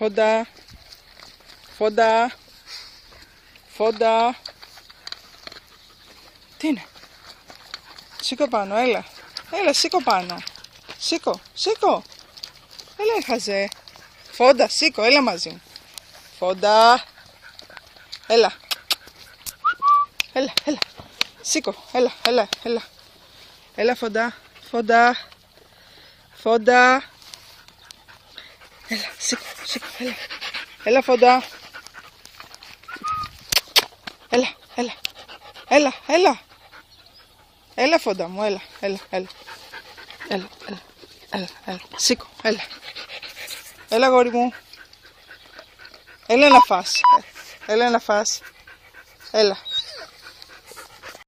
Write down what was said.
Φόντα. Φόντα. Φόντα. Τι είναι? Σήκω πάνω, έλα. Έλα, σήκω πάνω. Σήκω, σήκω. Έλα, χαζέ. Φόντα, σήκω, έλα μαζί μου. Φόντα. Έλα. Έλα, έλα. Σήκω, έλα, έλα, έλα. Έλα, Φόντα. Φόντα. Φόντα. Έλα, σήκω, σήκω, έλα. Έλα, Φόντα. Έλα, έλα. Έλα, έλα. Έλα, Φόντα μου, έλα, έλα, έλα. Έλα, έλα, έλα, έλα. Σήκω, έλα. Έλα, γόρι μου. Έλα να φας. Έλα να φας. Έλα.